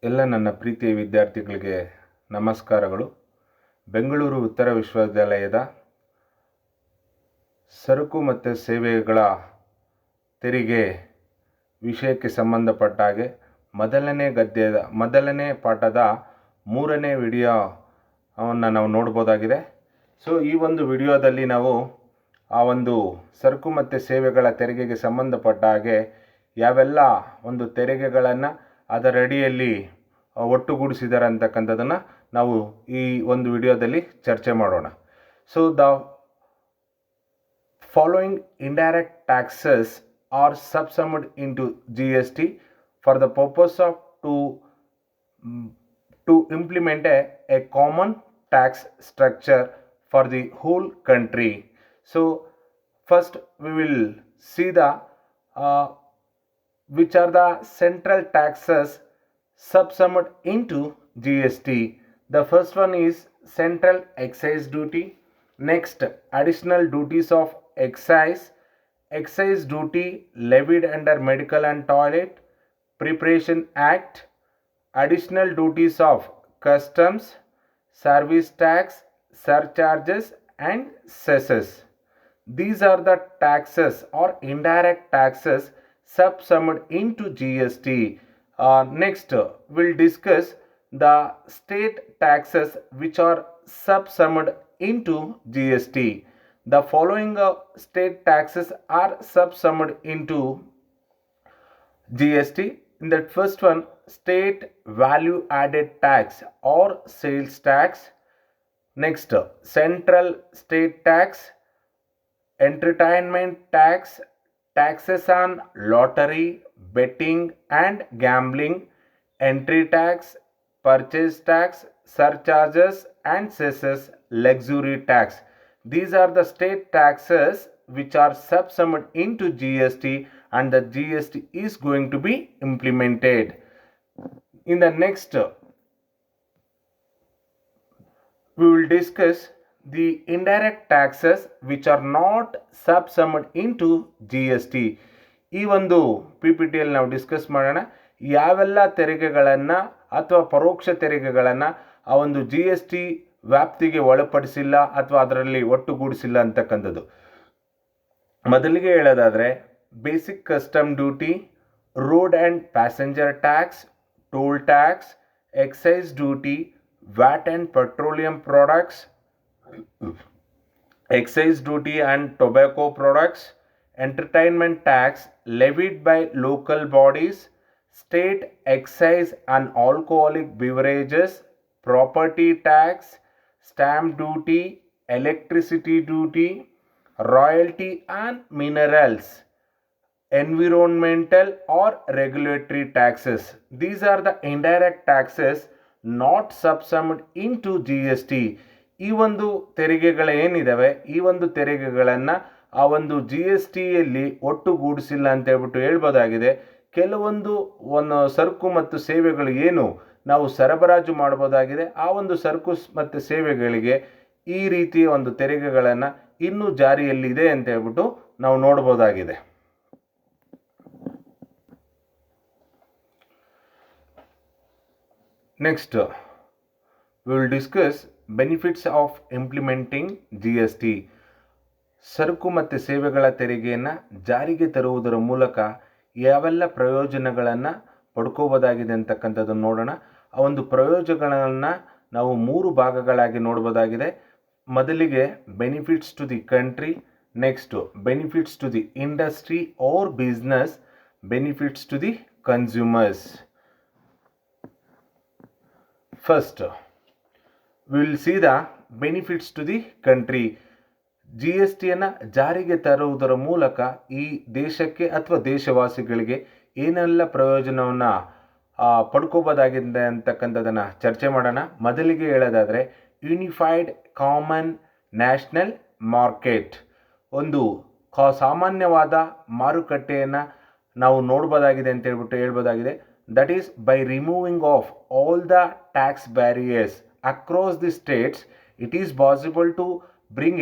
ಎಲ್ಲ ನನ್ನ ಪ್ರೀತಿಯ ವಿದ್ಯಾರ್ಥಿಗಳಿಗೆ ನಮಸ್ಕಾರಗಳು. ಬೆಂಗಳೂರು ಉತ್ತರ ವಿಶ್ವವಿದ್ಯಾಲಯದ ಸರಕು ಮತ್ತು ಸೇವೆಗಳ ತೆರಿಗೆ ವಿಷಯಕ್ಕೆ ಸಂಬಂಧಪಟ್ಟ ಹಾಗೆ ಮೊದಲನೇ ಪಾಠದ 3ನೇ ವಿಡಿಯೋವನ್ನು ನಾವು ನೋಡ್ಬೋದಾಗಿದೆ. ಸೊ ಈ ಒಂದು ವಿಡಿಯೋದಲ್ಲಿ ನಾವು ಆ ಒಂದು ಸರಕು ಮತ್ತು ಸೇವೆಗಳ ತೆರಿಗೆಗೆ ಸಂಬಂಧಪಟ್ಟ ಹಾಗೆ ಯಾವೆಲ್ಲ ಒಂದು ತೆರಿಗೆಗಳನ್ನು ಅದರ ಅಡಿಯಲ್ಲಿ ಒಟ್ಟುಗೂಡಿಸಿದ್ದಾರೆ ಅಂತಕ್ಕಂಥದ್ದನ್ನು ನಾವು ಈ ಒಂದು ವಿಡಿಯೋದಲ್ಲಿ ಚರ್ಚೆ ಮಾಡೋಣ. So the following indirect taxes are subsumed into GST for the purpose of to implement a common tax structure for the whole country. So first we will see the which are the central taxes subsumed into GST. The first one is central excise duty. Next, additional duties of excise duty levied under Medical and Toilet Preparation Act, additional duties of customs, service tax, surcharges and cesses. These are the taxes or indirect taxes subsumed into GST. Next, we'll discuss the state taxes which are subsumed into GST. The following state taxes are subsumed into GST. In that first one, state value added tax or sales tax. Next, central state tax, entertainment tax, taxes on lottery, betting and gambling, entry tax, purchase tax, surcharges and cesses, luxury tax. These are the state taxes which are subsumed into GST, and the GST is going to be implemented. In the next, we will discuss the indirect taxes which are not subsumed into GST. ಈ ಒಂದು PPTಯಲ್ಲಿ ನಾವು discuss ಮಾಡೋಣ ಯಾವೆಲ್ಲ ತೆರಿಗೆಗಳನ್ನು ಅಥವಾ ಪರೋಕ್ಷ ತೆರಿಗೆಗಳನ್ನು ಆ ಒಂದು GST ವ್ಯಾಪ್ತಿಗೆ ಒಳಪಡಿಸಿಲ್ಲ ಅಥವಾ ಅದರಲ್ಲಿ ಒಟ್ಟುಗೂಡಿಸಿಲ್ಲ ಅಂತಕ್ಕಂಥದ್ದು. ಮೊದಲಿಗೆ ಹೇಳೋದಾದರೆ basic custom duty, road and passenger tax, toll tax, excise duty, watt and petroleum products, excise duty and tobacco products, entertainment tax levied by local bodies, state excise on alcoholic beverages, property tax, stamp duty, electricity duty, royalty on minerals, environmental or regulatory taxes. These are the indirect taxes not subsumed into GST. ಈ ಒಂದು ತೆರಿಗೆಗಳೇನಿದ್ದಾವೆ ಈ ಒಂದು ತೆರಿಗೆಗಳನ್ನು ಆ ಒಂದು GSTಯಲ್ಲಿ ಒಟ್ಟುಗೂಡಿಸಿಲ್ಲ ಅಂತ ಹೇಳ್ಬಿಟ್ಟು ಹೇಳ್ಬೋದಾಗಿದೆ. ಕೆಲವೊಂದು ಸರಕು ಮತ್ತು ಸೇವೆಗಳು ಏನು ನಾವು ಸರಬರಾಜು ಮಾಡ್ಬೋದಾಗಿದೆ ಆ ಒಂದು ಸರಕು ಮತ್ತು ಸೇವೆಗಳಿಗೆ ಈ ರೀತಿಯ ಒಂದು ತೆರಿಗೆಗಳನ್ನು ಇನ್ನೂ ಜಾರಿಯಲ್ಲಿದೆ ಅಂತ ಹೇಳ್ಬಿಟ್ಟು ನಾವು ನೋಡ್ಬೋದಾಗಿದೆ. Next, we will discuss benefits of implementing GST. ಸರಕು ಮತ್ತು ಸೇವೆಗಳ ತೆರಿಗೆಯನ್ನು ಜಾರಿಗೆ ತರುವುದರ ಮೂಲಕ ಯಾವೆಲ್ಲ ಪ್ರಯೋಜನಗಳನ್ನು ಪಡ್ಕೋಬೋದಾಗಿದೆ ಅಂತಕ್ಕಂಥದ್ದನ್ನು ನೋಡೋಣ. ಆ ಒಂದು ಪ್ರಯೋಜನಗಳನ್ನು ನಾವು 3 ಭಾಗಗಳಾಗಿ ನೋಡ್ಬೋದಾಗಿದೆ. ಮೊದಲಿಗೆ benefits to the country, next benefits to the industry or business, benefits to the consumers. First, we will see the benefits to the country. GSTಯನ್ನು ಜಾರಿಗೆ ತರುವುದರ ಮೂಲಕ ಈ ದೇಶಕ್ಕೆ ಅಥವಾ ದೇಶವಾಸಿಗಳಿಗೆ ಏನೆಲ್ಲ ಪ್ರಯೋಜನವನ್ನು ಪಡ್ಕೋಬೋದಾಗಿದೆ ಅಂತಕ್ಕಂಥದ್ದನ್ನು ಚರ್ಚೆ ಮಾಡೋಣ. ಮೊದಲಿಗೆ ಹೇಳೋದಾದರೆ ಯೂನಿಫೈಡ್ ಕಾಮನ್ ನ್ಯಾಷನಲ್ ಮಾರ್ಕೆಟ್, ಒಂದು ಸಾಮಾನ್ಯವಾದ ಮಾರುಕಟ್ಟೆಯನ್ನು ನಾವು ನೋಡ್ಬೋದಾಗಿದೆ ಅಂತ ಹೇಳ್ಬೋದಾಗಿದೆ. That is, by removing of all the tax barriers across the states, it is possible to bring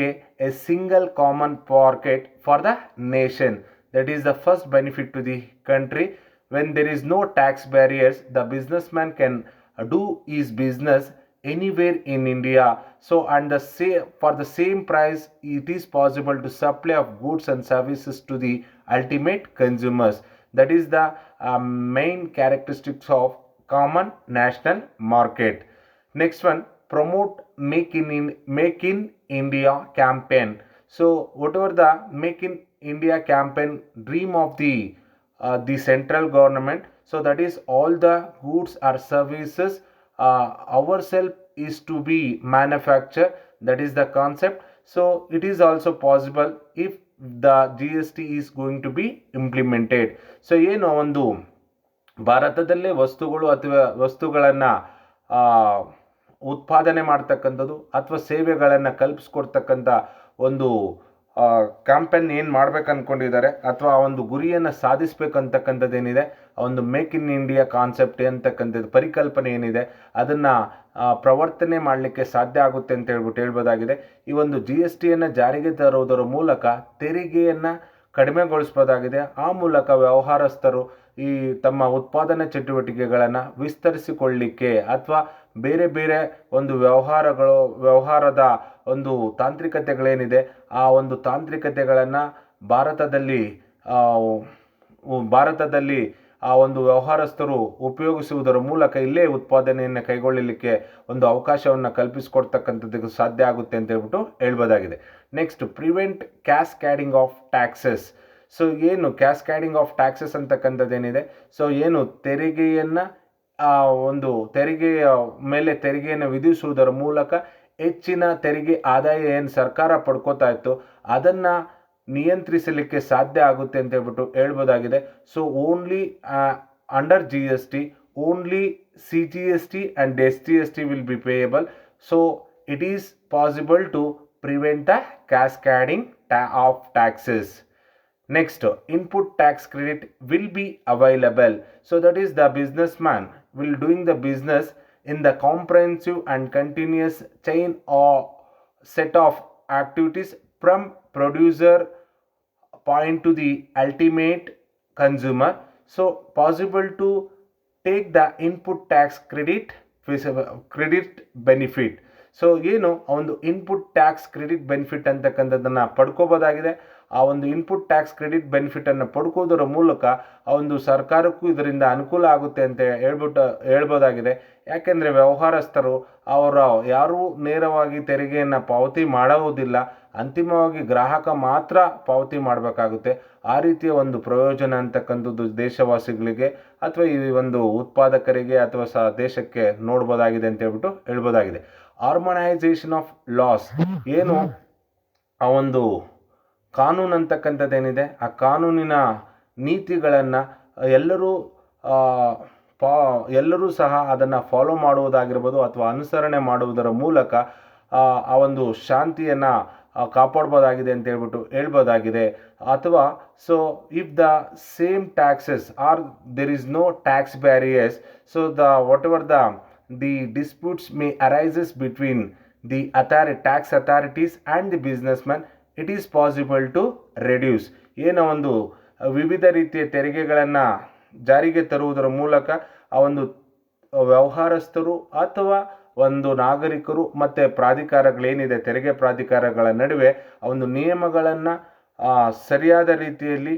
a single common market for the nation. That is the first benefit to the country when there is no tax barriers, the businessman can do his business anywhere in India. So and for the same price it is possible to supply of goods and services to the ultimate consumers. That is the main characteristics of common national market. Next one, promote make in India campaign. So whatever the make in India campaign dream of the central government, so that is all the goods or services ourselves is to be manufactured. That is the concept. So it is also possible if the GST is going to be implemented. So ಏನು ಒಂದು ಭಾರತದಲ್ಲೇ ವಸ್ತುಗಳು ಅಥವಾ ವಸ್ತುಗಳನ್ನು ಉತ್ಪಾದನೆ ಮಾಡ್ತಕ್ಕಂಥದ್ದು ಅಥವಾ ಸೇವೆಗಳನ್ನು ಕಲ್ಪಿಸ್ಕೊಡ್ತಕ್ಕಂಥ ಒಂದು ಕ್ಯಾಂಪೇನ್ ಏನು ಮಾಡ್ಬೇಕು ಅಂದ್ಕೊಂಡಿದ್ದಾರೆ ಅಥವಾ ಆ ಒಂದು ಗುರಿಯನ್ನು ಸಾಧಿಸ್ಬೇಕಂತಕ್ಕಂಥದ್ದು ಏನಿದೆ, ಆ ಒಂದು ಮೇಕ್ ಇನ್ ಇಂಡಿಯಾ ಕಾನ್ಸೆಪ್ಟ್ ಅಂತಕ್ಕಂಥದ್ದು ಪರಿಕಲ್ಪನೆ ಏನಿದೆ ಅದನ್ನು ಪ್ರವರ್ತನೆ ಮಾಡಲಿಕ್ಕೆ ಸಾಧ್ಯ ಆಗುತ್ತೆ ಅಂತ ಹೇಳ್ಬೋದಾಗಿದೆ. ಈ ಒಂದು GSTಯನ್ನು ಜಾರಿಗೆ ತರುವುದರ ಮೂಲಕ ತೆರಿಗೆಯನ್ನು ಕಡಿಮೆಗೊಳಿಸ್ಬೋದಾಗಿದೆ. ಆ ಮೂಲಕ ವ್ಯವಹಾರಸ್ಥರು ಈ ತಮ್ಮ ಉತ್ಪಾದನಾ ಚಟುವಟಿಕೆಗಳನ್ನು ವಿಸ್ತರಿಸಿಕೊಳ್ಳಲಿಕ್ಕೆ ಅಥವಾ ಬೇರೆ ಬೇರೆ ಒಂದು ವ್ಯವಹಾರದ ಒಂದು ತಾಂತ್ರಿಕತೆಗಳೇನಿದೆ ಆ ಒಂದು ತಾಂತ್ರಿಕತೆಗಳನ್ನು ಭಾರತದಲ್ಲಿ ಆ ಒಂದು ವ್ಯವಹಾರಸ್ಥರು ಉಪಯೋಗಿಸುವುದರ ಮೂಲಕ ಇಲ್ಲೇ ಉತ್ಪಾದನೆಯನ್ನು ಕೈಗೊಳ್ಳಲಿಕ್ಕೆ ಒಂದು ಅವಕಾಶವನ್ನು ಕಲ್ಪಿಸಿಕೊಡ್ತಕ್ಕಂಥದ್ದಕ್ಕೆ ಸಾಧ್ಯ ಆಗುತ್ತೆ ಅಂತ ಹೇಳ್ಬೋದಾಗಿದೆ. Next, prevent cascading of taxes. So ಏನು ಕ್ಯಾಸ್ಕೇಡಿಂಗ್ ಆಫ್ ಟ್ಯಾಕ್ಸಸ್ ಅಂತಕ್ಕಂಥದ್ದೇನಿದೆ, ಸೊ ಏನು ತೆರಿಗೆಯನ್ನು ಒಂದು ತೆರಿಗೆಯ ಮೇಲೆ ತೆರಿಗೆಯನ್ನು ವಿಧಿಸುವುದರ ಮೂಲಕ ಹೆಚ್ಚಿನ ತೆರಿಗೆ ಆದಾಯ ಏನು ಸರ್ಕಾರ ಪಡ್ಕೋತಾ ಇತ್ತು ಅದನ್ನು ನಿಯಂತ್ರಿಸಲಿಕ್ಕೆ ಸಾಧ್ಯ ಆಗುತ್ತೆ ಅಂತ ಹೇಳ್ಬೋದಾಗಿದೆ. So only under GST only CGST and SGST will be payable. So it is possible to prevent the cascading of taxes. Next, input tax credit will be available. So that is the businessman will doing the business in the comprehensive and continuous chain or set of activities from producer point to the ultimate consumer. So possible to take the input tax credit benefit. So ಏನು ಒಂದು input tax credit benefit ಅಂತಕ್ಕಂಥದ್ದನ್ನು ಪಡ್ಕೋಬೋದಾಗಿದೆ. ಆ ಒಂದು input tax credit ಬೆನಿಫಿಟನ್ನು ಪಡ್ಕೋದರ ಮೂಲಕ ಆ ಒಂದು ಸರ್ಕಾರಕ್ಕೂ ಇದರಿಂದ ಅನುಕೂಲ ಆಗುತ್ತೆ ಅಂತ ಹೇಳ್ಬೋದಾಗಿದೆ. ಯಾಕೆಂದರೆ ವ್ಯವಹಾರಸ್ಥರು ಯಾರೂ ನೇರವಾಗಿ ತೆರಿಗೆಯನ್ನು ಪಾವತಿ ಮಾಡುವುದಿಲ್ಲ, ಅಂತಿಮವಾಗಿ ಗ್ರಾಹಕ ಮಾತ್ರ ಪಾವತಿ ಮಾಡಬೇಕಾಗುತ್ತೆ. ಆ ರೀತಿಯ ಒಂದು ಪ್ರಯೋಜನ ಅಂತಕ್ಕಂಥದ್ದು ದೇಶವಾಸಿಗಳಿಗೆ ಅಥವಾ ಈ ಒಂದು ಉತ್ಪಾದಕರಿಗೆ ಅಥವಾ ದೇಶಕ್ಕೆ ನೋಡ್ಬೋದಾಗಿದೆ ಅಂತ ಹೇಳ್ಬೋದಾಗಿದೆ. ಹಾರ್ಮನೈಸೇಷನ್ ಆಫ್ ಲಾಸ್, ಏನು ಆ ಒಂದು ಕಾನೂನು ಅಂತಕ್ಕಂಥದ್ದೇನಿದೆ ಆ ಕಾನೂನಿನ ನೀತಿಗಳನ್ನು ಎಲ್ಲರೂ ಸಹ ಅದನ್ನು ಫಾಲೋ ಮಾಡುವುದಾಗಿರ್ಬೋದು ಅಥವಾ ಅನುಸರಣೆ ಮಾಡುವುದರ ಮೂಲಕ ಆ ಒಂದು ಶಾಂತಿಯನ್ನು ಕಾಪಾಡ್ಬೋದಾಗಿದೆ ಅಂತ ಹೇಳ್ಬೋದಾಗಿದೆ. ಅಥವಾ so if the same taxes are there is no tax barriers, so whatever the disputes may arises between the tax authorities and the businessman, it is possible to reduce. ಏನೋ ಒಂದು ವಿವಿಧ ರೀತಿಯ ತೆರಿಗೆಗಳನ್ನು ಜಾರಿಗೆ ತರುವುದರ ಮೂಲಕ ಆ ಒಂದು ವ್ಯವಹಾರಸ್ಥರು ಅಥವಾ ಒಂದು ನಾಗರಿಕರು ಮತ್ತು ಪ್ರಾಧಿಕಾರಗಳೇನಿದೆ ತೆರಿಗೆ ಪ್ರಾಧಿಕಾರಗಳ ನಡುವೆ ಆ ಒಂದು ನಿಯಮಗಳನ್ನು ಸರಿಯಾದ ರೀತಿಯಲ್ಲಿ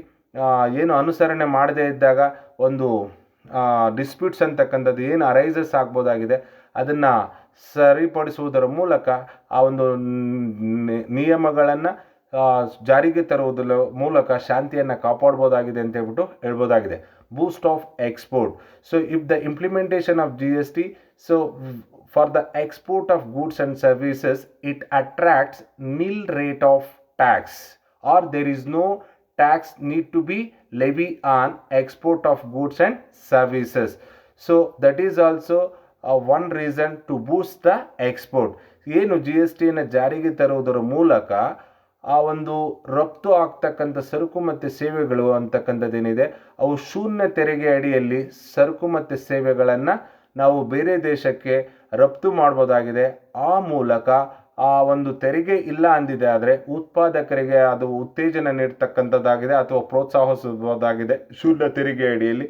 ಏನು ಅನುಸರಣೆ ಮಾಡದೇ ಇದ್ದಾಗ ಒಂದು ಡಿಸ್ಪ್ಯೂಟ್ಸ್ ಅಂತಕ್ಕಂಥದ್ದು ಏನು ಅರೈಸಸ್ ಆಗ್ಬೋದಾಗಿದೆ ಅದನ್ನು ಸರಿಪಡಿಸುವುದರ ಮೂಲಕ ಆ ಒಂದು ನಿಯಮಗಳನ್ನು ಜಾರಿಗೆ ತರುವುದರ ಮೂಲಕ ಶಾಂತಿಯನ್ನು ಕಾಪಾಡ್ಬೋದಾಗಿದೆ ಅಂತ ಹೇಳ್ಬೋದಾಗಿದೆ. Boost of export. So if the implementation of GST, so for the export of goods and services it attracts nil rate of tax or there is no tax need to be levy on export of goods and services. So that is also one reason to boost the export. ಏನು GSTಯನ್ನು ಜಾರಿಗೆ ತರುವುದರ ಮೂಲಕ ಆ ಒಂದು ರಫ್ತು ಆಗ್ತಕ್ಕಂಥ ಸರಕು ಮತ್ತು ಸೇವೆಗಳು ಅಂತಕ್ಕಂಥದ್ದೇನಿದೆ ಅವು ಶೂನ್ಯ ತೆರಿಗೆ ಅಡಿಯಲ್ಲಿ ಸರಕು ಮತ್ತು ಸೇವೆಗಳನ್ನು ನಾವು ಬೇರೆ ದೇಶಕ್ಕೆ ರಫ್ತು ಮಾಡ್ಬೋದಾಗಿದೆ. ಆ ಮೂಲಕ ಆ ಒಂದು ತೆರಿಗೆ ಇಲ್ಲ ಅಂದಿದೆ ಆದರೆ ಉತ್ಪಾದಕರಿಗೆ ಅದು ಉತ್ತೇಜನ ನೀಡ್ತಕ್ಕಂಥದ್ದಾಗಿದೆ ಅಥವಾ ಪ್ರೋತ್ಸಾಹಿಸಬಹುದಾಗಿದೆ ಶೂನ್ಯ ತೆರಿಗೆ ಅಡಿಯಲ್ಲಿ.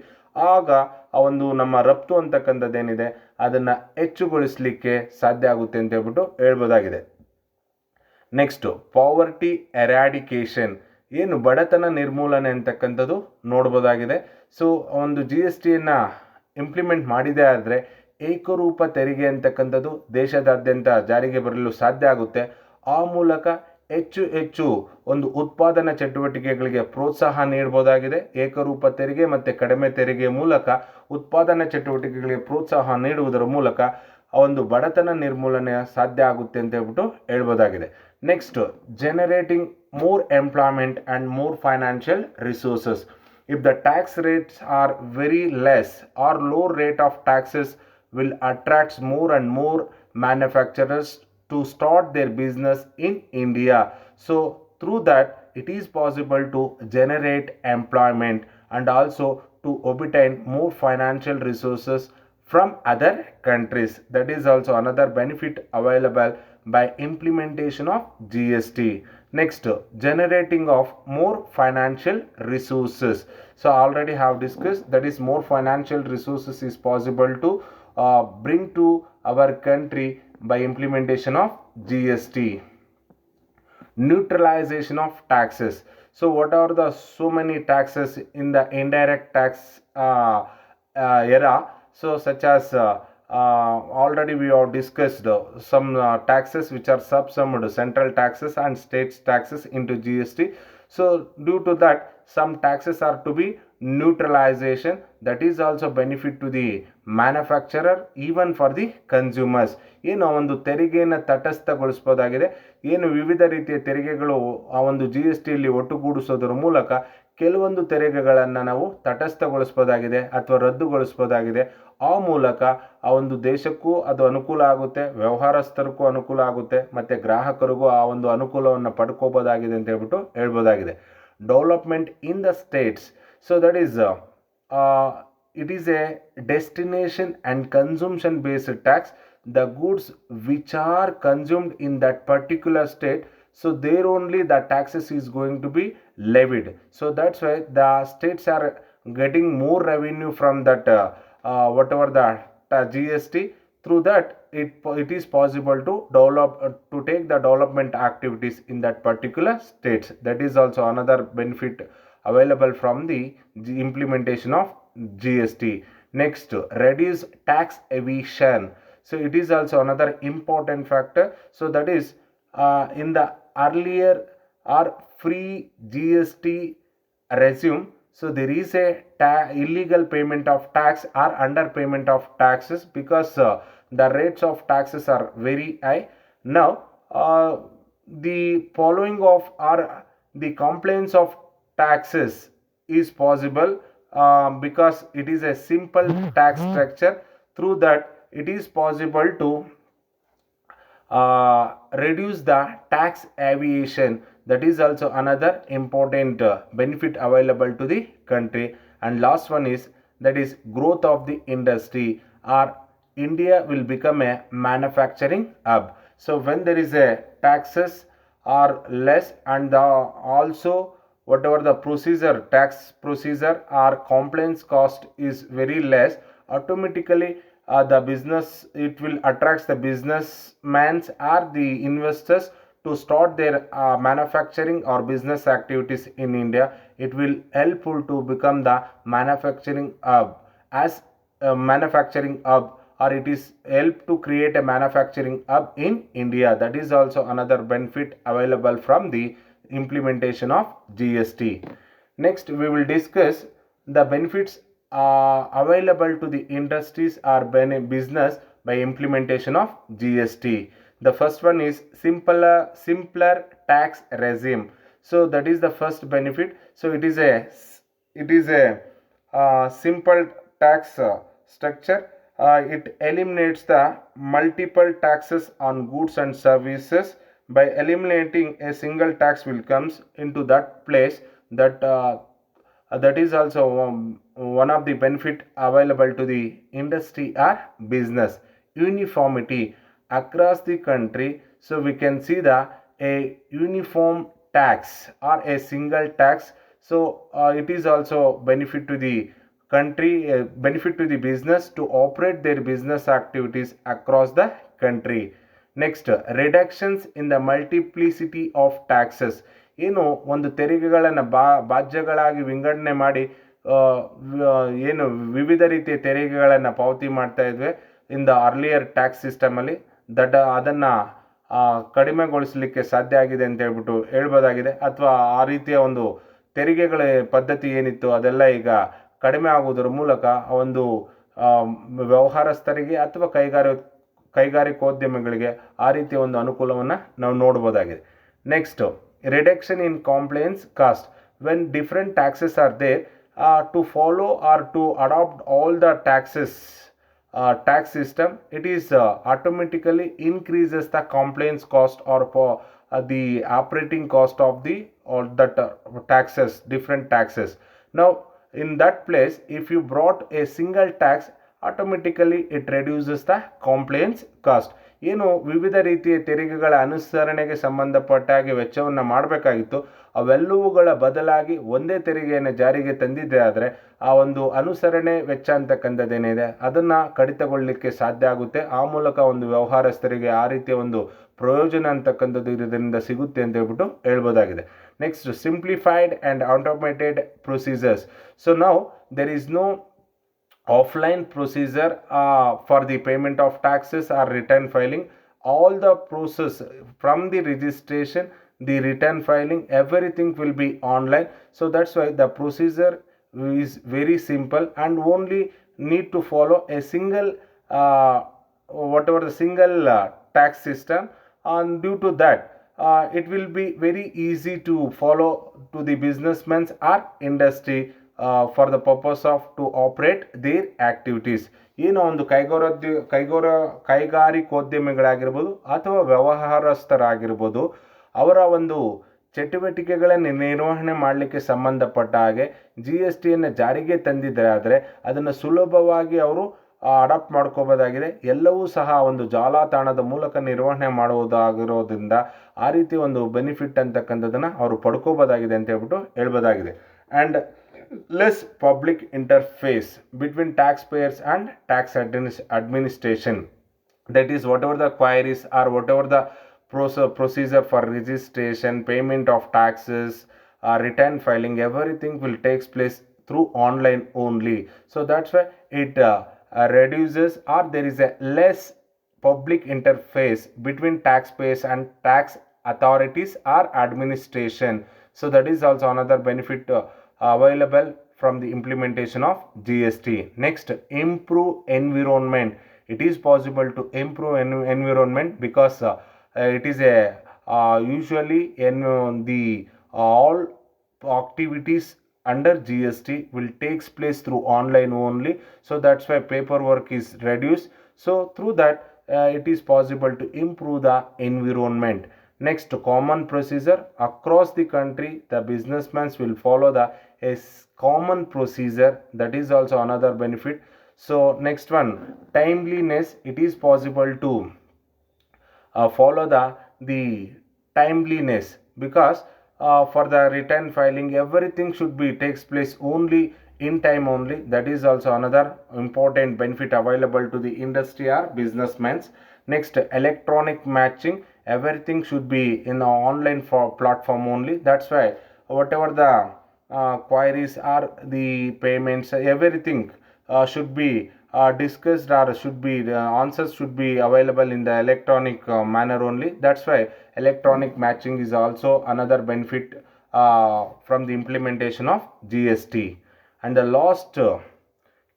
ಆಗ ಆ ಒಂದು ನಮ್ಮ ರಫ್ತು ಅಂತಕ್ಕಂಥದ್ದೇನಿದೆ ಅದನ್ನು ಹೆಚ್ಚುಗೊಳಿಸಲಿಕ್ಕೆ ಸಾಧ್ಯ ಆಗುತ್ತೆ ಅಂತ ಹೇಳ್ಬಿಟ್ಟು ಹೇಳ್ಬೋದಾಗಿದೆ. ನೆಕ್ಸ್ಟು ಪಾವರ್ಟಿ ಎರಾಡಿಕೇಶನ್, ಏನು ಬಡತನ ನಿರ್ಮೂಲನೆ ಅಂತಕ್ಕಂಥದ್ದು ನೋಡ್ಬೋದಾಗಿದೆ. ಸೊ ಒಂದು ಜಿ ಎಸ್ ಟಿಯನ್ನು ಇಂಪ್ಲಿಮೆಂಟ್ ಮಾಡಿದೆ ಆದರೆ ಏಕರೂಪ ತೆರಿಗೆ ಅಂತಕ್ಕಂಥದ್ದು ದೇಶದಾದ್ಯಂತ ಜಾರಿಗೆ ಬರಲು ಸಾಧ್ಯ ಆಗುತ್ತೆ. ಆ ಮೂಲಕ ಹೆಚ್ಚು ಹೆಚ್ಚು ಒಂದು ಉತ್ಪಾದನಾ ಚಟುವಟಿಕೆಗಳಿಗೆ ಪ್ರೋತ್ಸಾಹ ನೀಡಬಹುದಾಗಿದೆ. ಏಕರೂಪ ತೆರಿಗೆ ಮತ್ತು ಕಡಿಮೆ ತೆರಿಗೆ ಮೂಲಕ ಉತ್ಪಾದನಾ ಚಟುವಟಿಕೆಗಳಿಗೆ ಪ್ರೋತ್ಸಾಹ ನೀಡುವುದರ ಮೂಲಕ ಒಂದು ಬಡತನ ನಿರ್ಮೂಲನೆ ಸಾಧ್ಯ ಆಗುತ್ತೆ ಅಂತ ಹೇಳ್ಬಿಟ್ಟು ಹೇಳ್ಬೋದಾಗಿದೆ. Next, generating more employment and more financial resources. If the tax rates are very less or low rate of taxes will attract more and more manufacturers to start their business in India. So through that it is possible to generate employment and also to obtain more financial resources from other countries. That is also another benefit available by implementation of GST. Next, generating of more financial resources. So already have discussed that is more financial resources is possible to bring to our country by implementation of GST. Neutralization of taxes. So what are the so many taxes in the indirect tax era? So such as already we have discussed some taxes which are subsumed, central taxes and state taxes into GST. So due to that some taxes are to be neutralization. That is also benefit to the manufacturer even for the consumers. ಏನು ಒಂದು ತೆರಿಗೆಯನ್ನು ತಟಸ್ಥಗೊಳಿಸಬಹುದಾಗಿದೆ. ಏನು ವಿವಿಧ ರೀತಿಯ ತೆರಿಗೆಗಳು ಆ ಒಂದು G S ಟಿಯಲ್ಲಿ ಒಟ್ಟುಗೂಡಿಸೋದರ ಮೂಲಕ ಕೆಲವೊಂದು ತೆರಿಗೆಗಳನ್ನು ನಾವು ತಟಸ್ಥಗೊಳಿಸಬಹುದಾಗಿದೆ ಅಥವಾ ರದ್ದುಗೊಳಿಸಬಹುದಾಗಿದೆ. ಆ ಮೂಲಕ ಆ ಒಂದು ದೇಶಕ್ಕೂ ಅದು ಅನುಕೂಲ ಆಗುತ್ತೆ, ವ್ಯವಹಾರಸ್ಥರಿಗೂ ಅನುಕೂಲ ಆಗುತ್ತೆ, ಮತ್ತು ಗ್ರಾಹಕರಿಗೂ ಆ ಒಂದು ಅನುಕೂಲವನ್ನು ಪಡ್ಕೋಬೋದಾಗಿದೆ ಅಂತ ಹೇಳ್ಬಿಟ್ಟು ಹೇಳ್ಬೋದಾಗಿದೆ. Development in the states. So that is it is a destination and consumption based tax. The goods which are consumed in that particular state, so there only the taxes is going to be levied. So that's why the states are getting more revenue from that whatever the GST. Through that it is possible to develop to take the development activities in that particular states. That is also another benefit available from the implementation of GST. Next, reduce tax evasion. So it is also another important factor. So that is in the earlier or free GST regime, so there is a illegal payment of tax or underpayment of taxes because the rates of taxes are very high. Now the following of or the complaints of taxes is possible because it is a simple tax structure. Through that it is possible to reduce the tax evasion. That is also another important benefit available to the country. And last one is that is growth of the industry, or India will become a manufacturing hub. So when there is a taxes are less and also whatever the procedure, tax procedure or complaints cost is very less, automatically the business, it will attract the businessmen or the investors to start their manufacturing or business activities in India. It will helpful to become the manufacturing hub. As a manufacturing hub, or it is help to create a manufacturing hub in India. That is also another benefit available from the implementation of GST. Next we will discuss the benefits available to the industries or business by implementation of GST. The first one is simpler tax regime. So that is the first benefit. So it is a simple tax structure. It eliminates the multiple taxes on goods and services. By eliminating a single tax will comes into that place. That is also one of the benefit available to the industry or business. Uniformity across the country. So we can see a uniform tax or a single tax. So it is also benefit to the country, benefit to the business to operate their business activities across the country. Next reductions in the multiplicity of taxes. ಏನು ಒಂದು ತೆರಿಗೆಗಳನ್ನು ಬಾಧ್ಯಗಳಾಗಿ ವಿಂಗಡಣೆ ಮಾಡಿ ಏನು ವಿವಿಧ ರೀತಿಯ ತೆರಿಗೆಗಳನ್ನು ಪಾವತಿ ಮಾಡ್ತಾ ಇದ್ವಿ ಇನ್ ದ ಅರ್ಲಿಯರ್ ಟ್ಯಾಕ್ಸ್ ಸಿಸ್ಟಮಲ್ಲಿ ಅದನ್ನು ಕಡಿಮೆಗೊಳಿಸಲಿಕ್ಕೆ ಸಾಧ್ಯ ಆಗಿದೆ ಅಂತ ಹೇಳ್ಬಿಟ್ಟು ಹೇಳ್ಬೋದಾಗಿದೆ. ಅಥವಾ ಆ ರೀತಿಯ ಒಂದು ತೆರಿಗೆಗಳ ಪದ್ಧತಿ ಏನಿತ್ತು ಅದೆಲ್ಲ ಈಗ ಕಡಿಮೆ ಆಗುವುದರ ಮೂಲಕ ಒಂದು ವ್ಯವಹಾರಸ್ಥರಿಗೆ ಅಥವಾ ಕೈಗಾರಿಕೋದ್ಯಮಿಗಳಿಗೆ ಆ ರೀತಿಯ ಒಂದು ಅನುಕೂಲವನ್ನು ನಾವು ನೋಡ್ಬೋದಾಗಿದೆ. Next reduction in compliance cost. When different taxes are there to follow or to adopt all the tax system, it is automatically increases the compliance cost or the operating cost of the or that taxes, different taxes. Now in that place, if you brought a single tax, automatically it reduces the compliance cost. ಏನು ವಿವಿಧ ರೀತಿಯ ತೆರಿಗೆಗಳ ಅನುಸರಣೆಗೆ ಸಂಬಂಧಪಟ್ಟ ಹಾಗೆ ವೆಚ್ಚವನ್ನು ಮಾಡಬೇಕಾಗಿತ್ತು, ಅವೆಲ್ಲವುಗಳ ಬದಲಾಗಿ ಒಂದೇ ತೆರಿಗೆಯನ್ನು ಜಾರಿಗೆ ತಂದಿದ್ದೆ ಆದರೆ ಆ ಒಂದು ಅನುಸರಣೆ ವೆಚ್ಚ ಅಂತಕ್ಕಂಥದ್ದೇನಿದೆ ಅದನ್ನು ಕಡಿತಗೊಳ್ಳಲಿಕ್ಕೆ ಸಾಧ್ಯ ಆಗುತ್ತೆ. ಆ ಮೂಲಕ ಒಂದು ವ್ಯವಹಾರಸ್ಥರಿಗೆ ಆ ರೀತಿಯ ಒಂದು ಪ್ರಯೋಜನ ಅಂತಕ್ಕಂಥದ್ದು ಇದರಿಂದ ಸಿಗುತ್ತೆ ಅಂತ ಹೇಳ್ಬಿಟ್ಟು ಹೇಳ್ಬೋದಾಗಿದೆ. Next simplified and automated procedures. So now there is no offline procedure for the payment of taxes or return filing. All the process from the registration, the return filing, everything will be online. So that's why the procedure is very simple and only need to follow a single tax system, and due to that it will be very easy to follow to the businessmen or industry for the purpose of to operate their activities. ಏನು ಒಂದು ಕೈಗಾರಿಕೋದ್ಯಮಿಗಳಾಗಿರ್ಬೋದು ಅಥವಾ ವ್ಯವಹಾರಸ್ಥರಾಗಿರ್ಬೋದು, ಅವರ ಒಂದು ಚಟುವಟಿಕೆಗಳನ್ನು ನಿರ್ವಹಣೆ ಮಾಡಲಿಕ್ಕೆ ಸಂಬಂಧಪಟ್ಟ ಹಾಗೆ GSTಯನ್ನು ಜಾರಿಗೆ ತಂದಿದ್ದರೆ ಆದರೆ ಅದನ್ನು ಸುಲಭವಾಗಿ ಅವರು ಅಡಾಪ್ಟ್ ಮಾಡ್ಕೋಬೋದಾಗಿದೆ. ಎಲ್ಲವೂ ಸಹ ಒಂದು ಜಾಲತಾಣದ ಮೂಲಕ ನಿರ್ವಹಣೆ ಮಾಡುವುದಾಗಿರೋದ್ರಿಂದ ಆ ರೀತಿ ಒಂದು ಬೆನಿಫಿಟ್ ಅಂತಕ್ಕಂಥದ್ದನ್ನು ಅವರು ಪಡ್ಕೋಬೋದಾಗಿದೆ ಅಂತ ಹೇಳ್ಬಿಟ್ಟು ಹೇಳ್ಬೋದಾಗಿದೆ. And less public interface between taxpayers and tax administration. That is, whatever the queries or whatever the procedure for registration, payment of taxes, return filing, everything will take place through online only. So that's why it reduces, or there is a less public interface between taxpayers and tax authorities or administration. So that is also another benefit available from the implementation of GST. Next, improve environment. It is possible to improve environment because it is a usually the all activities under GST will takes place through online only. So that's why paperwork is reduced. So through that it is possible to improve the environment. Next, common procedure across the country. The businessmen will follow the common procedure. That is also another benefit. So next one, timeliness. It is possible to follow the timeliness because for the return filing everything should be takes place only in time only. That is also another important benefit available to the industry or businessmen. Next, electronic matching. Everything should be in the online platform only. That's why whatever the queries or the payments, everything should be discussed or should be answers should be available in the electronic manner only. That's why electronic matching is also another benefit from the implementation of GST. And the last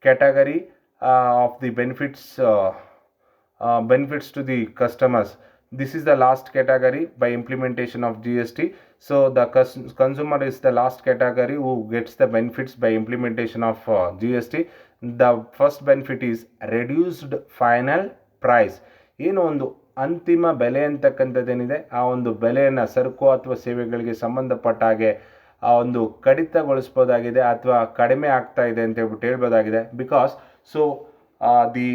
category of the benefits to the customers. This is the last category by implementation of GST. So the consumer is the last category who gets the benefits by implementation of GST. The first benefit is reduced final price. ಏನು ಒಂದು ಅಂತಿಮ ಬೆಲೆ ಅಂತಕ್ಕಂಥದ್ದೇನಿದೆ ಆ ಒಂದು ಬೆಲೆಯನ್ನು ಸರಕು ಅಥವಾ ಸೇವೆಗಳಿಗೆ ಸಂಬಂಧಪಟ್ಟ ಹಾಗೆ ಆ ಒಂದು ಕಡಿತಗೊಳಿಸ್ಬೋದಾಗಿದೆ ಅಥವಾ ಕಡಿಮೆ ಆಗ್ತಾ ಇದೆ ಅಂತ ಹೇಳ್ಬಿಟ್ಟು ಹೇಳ್ಬೋದಾಗಿದೆ. Because so the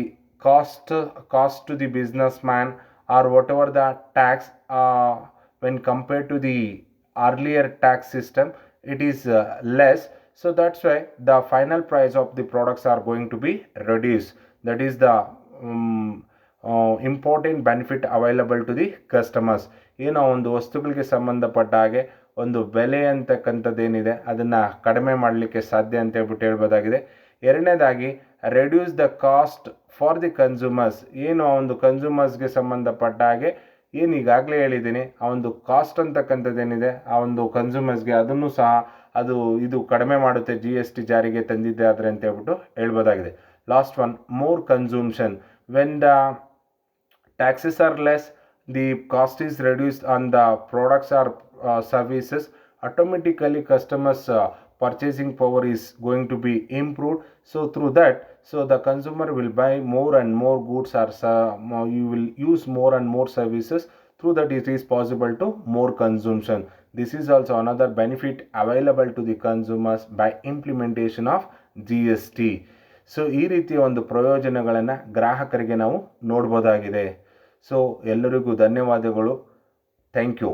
cost to the business man or whatever the tax when compared to the earlier tax system, it is less. So that's why the final price of the products are going to be reduced. That is the important benefit available to the customers. ಏನೋ ಒಂದು ವಸ್ತುಗಳಿಗೆ ಸಂಬಂಧಪಟ್ಟ ಹಾಗೆ ಒಂದು ಬೆಲೆ ಅಂತಕ್ಕಂಥದ್ದೇನಿದೆ ಅದನ್ನು ಕಡಿಮೆ ಮಾಡಲಿಕ್ಕೆ ಸಾಧ್ಯ ಅಂತ ಹೇಳ್ಬೋದಾಗಿದೆ. ಎರಡನೇದಾಗಿ reduce the cost for the consumers. ಏನು ಆ ಒಂದು ಕನ್ಸ್ಯೂಮರ್ಸ್ಗೆ ಸಂಬಂಧಪಟ್ಟ ಹಾಗೆ ಏನು ಈಗಾಗಲೇ ಹೇಳಿದ್ದೀನಿ, ಆ ಒಂದು ಕಾಸ್ಟ್ ಅಂತಕ್ಕಂಥದ್ದೇನಿದೆ ಆ ಒಂದು ಕನ್ಸ್ಯೂಮರ್ಸ್ಗೆ ಅದನ್ನು ಸಹ ಇದು ಕಡಿಮೆ ಮಾಡುತ್ತೆ GST ಜಾರಿಗೆ ತಂದಿದ್ದೆ ಆದರೆ ಅಂತ ಹೇಳ್ಬೋದಾಗಿದೆ. Last one, more consumption. When the taxes are less, the cost is reduced on the products or services, automatically customers purchasing power is going to be improved. So through that, the consumer will buy more and more goods, or you will use more and more services. Through that it is possible to more consumption. This is also another benefit available to the consumers by implementation of GST. So ಈ ರೀತಿಯ ಒಂದು ಪ್ರಯೋಜನಗಳನ್ನು ಗ್ರಾಹಕರಿಗೆ ನಾವು ನೋಡ್ಬೋದಾಗಿದೆ. So ಎಲ್ಲರಿಗೂ ಧನ್ಯವಾದಗಳು. Thank you.